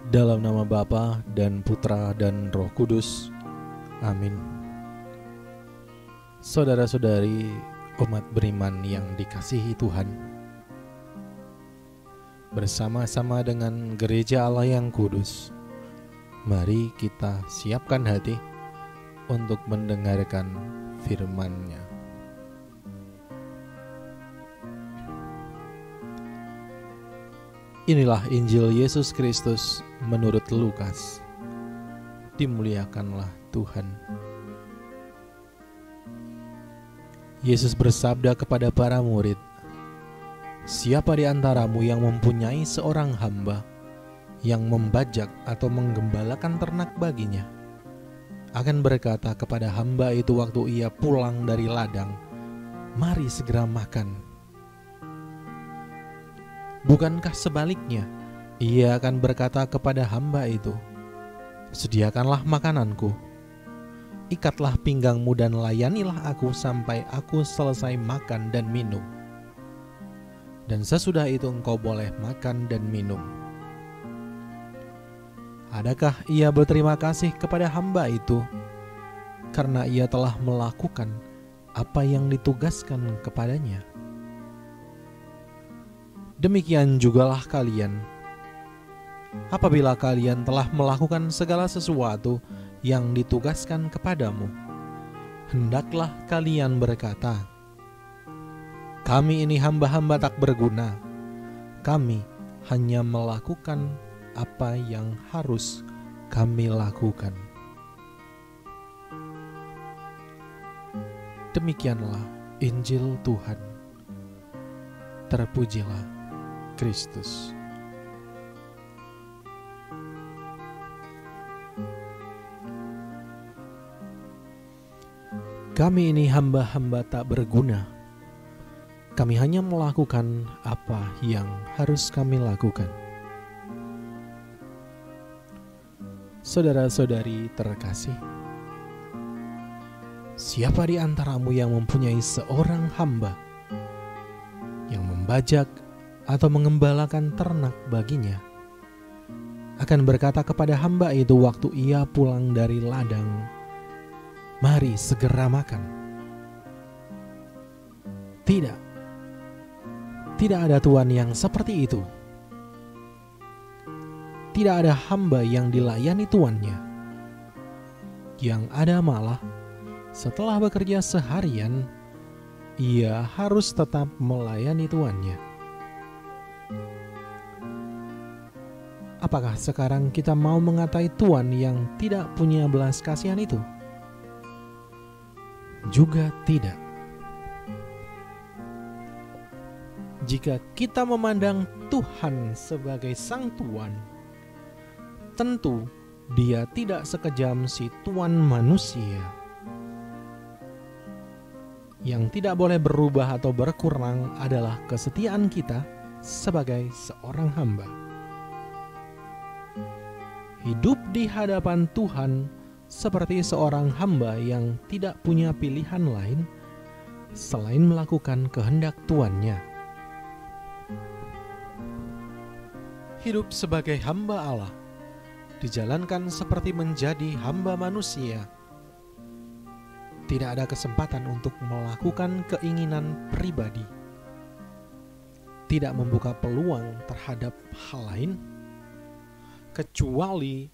Dalam nama Bapa dan Putra dan Roh Kudus. Amin. Saudara-saudari umat beriman yang dikasihi Tuhan, bersama-sama dengan gereja Allah yang kudus, mari kita siapkan hati untuk mendengarkan firman-Nya. Inilah Injil Yesus Kristus menurut Lukas. Dimuliakanlah Tuhan. Yesus bersabda kepada para murid, "Siapa di antaramu yang mempunyai seorang hamba yang membajak atau menggembalakan ternak baginya, akan berkata kepada hamba itu waktu ia pulang dari ladang, 'Mari segera makan.' Bukankah sebaliknya, ia akan berkata kepada hamba itu, 'Sediakanlah makananku, ikatlah pinggangmu dan layanilah aku sampai aku selesai makan dan minum. Dan sesudah itu engkau boleh makan dan minum.' Adakah ia berterima kasih kepada hamba itu karena ia telah melakukan apa yang ditugaskan kepadanya? Demikian jugalah kalian. Apabila kalian telah melakukan segala sesuatu yang ditugaskan kepadamu, hendaklah kalian berkata, 'Kami ini hamba-hamba tak berguna. Kami hanya melakukan apa yang harus kami lakukan.' Demikianlah Injil Tuhan. Terpujilah Kristus. Kami ini hamba-hamba tak berguna. Kami hanya melakukan apa yang harus kami lakukan. Saudara-saudari terkasih, siapa di antaramu yang mempunyai seorang hamba yang membajak atau mengembalakan ternak baginya, akan berkata kepada hamba itu waktu ia pulang dari ladang, 'Mari segera makan.' Tidak ada tuan yang seperti itu. Tidak ada hamba yang dilayani tuannya. Yang ada malah, setelah bekerja seharian, ia harus tetap melayani tuannya. Apakah sekarang kita mau mengatai tuan yang tidak punya belas kasihan itu? Juga tidak. Jika kita memandang Tuhan sebagai sang tuan, tentu dia tidak sekejam si tuan manusia. Yang tidak boleh berubah atau berkurang adalah kesetiaan kita sebagai seorang hamba. Hidup di hadapan Tuhan seperti seorang hamba yang tidak punya pilihan lain selain melakukan kehendak tuannya. Hidup sebagai hamba Allah dijalankan seperti menjadi hamba manusia. Tidak ada kesempatan untuk melakukan keinginan pribadi. Tidak membuka peluang terhadap hal lain kecuali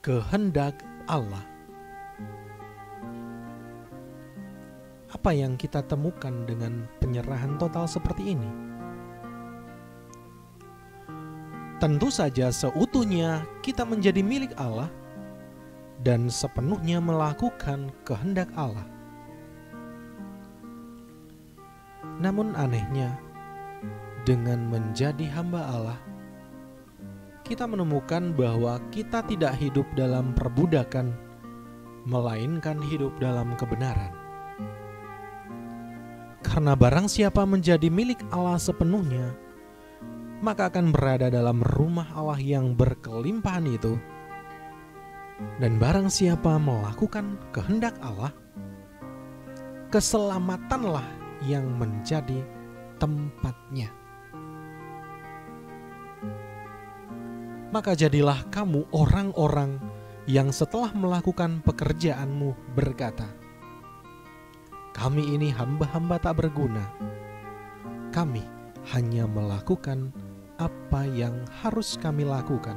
kehendak Allah. Apa yang kita temukan dengan penyerahan total seperti ini? Tentu saja seutuhnya kita menjadi milik Allah dan sepenuhnya melakukan kehendak Allah. Namun anehnya, dengan menjadi hamba Allah, kita menemukan bahwa kita tidak hidup dalam perbudakan, melainkan hidup dalam kebenaran. Karena barang siapa menjadi milik Allah sepenuhnya, maka akan berada dalam rumah Allah yang berkelimpahan itu. Dan barang siapa melakukan kehendak Allah, keselamatanlah yang menjadi tempatnya. Maka jadilah kamu orang-orang yang setelah melakukan pekerjaanmu berkata, kami ini hamba-hamba tak berguna. Kami hanya melakukan apa yang harus kami lakukan.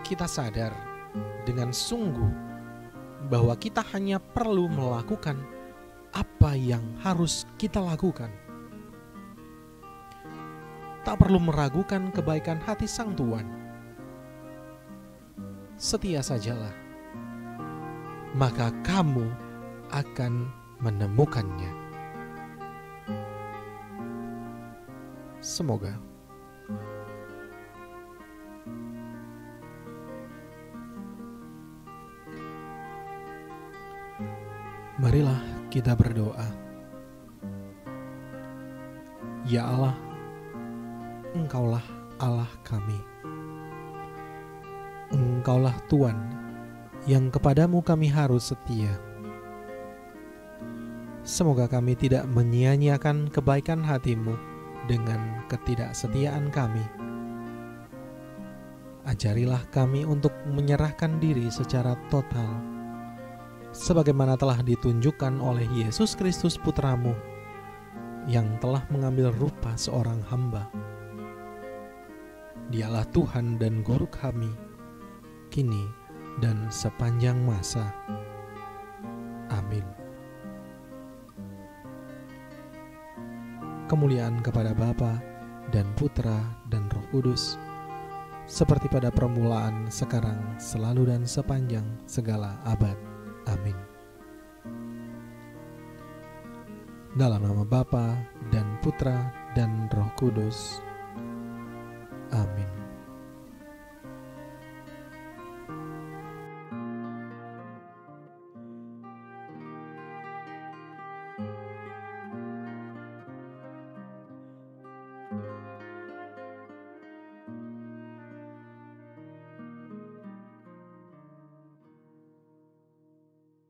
Kita sadar dengan sungguh bahwa kita hanya perlu melakukan apa yang harus kita lakukan. Tak perlu meragukan kebaikan hati Sang Tuhan. Setia sajalah, maka kamu akan menemukannya. Semoga. Marilah kita berdoa. Ya Allah, Engkaulah Allah kami. Engkaulah Tuhan yang kepadamu kami harus setia. Semoga kami tidak menyia-nyiakan kebaikan hati-Mu dengan ketidaksetiaan kami. Ajarilah kami untuk menyerahkan diri secara total, sebagaimana telah ditunjukkan oleh Yesus Kristus Putra-Mu, yang telah mengambil rupa seorang hamba. Dialah Tuhan dan Guru kami, kini dan sepanjang masa. Amin. Kemuliaan kepada Bapa dan Putra dan Roh Kudus, seperti pada permulaan, sekarang, selalu dan sepanjang segala abad. Amin. Dalam nama Bapa dan Putra dan Roh Kudus. Amin.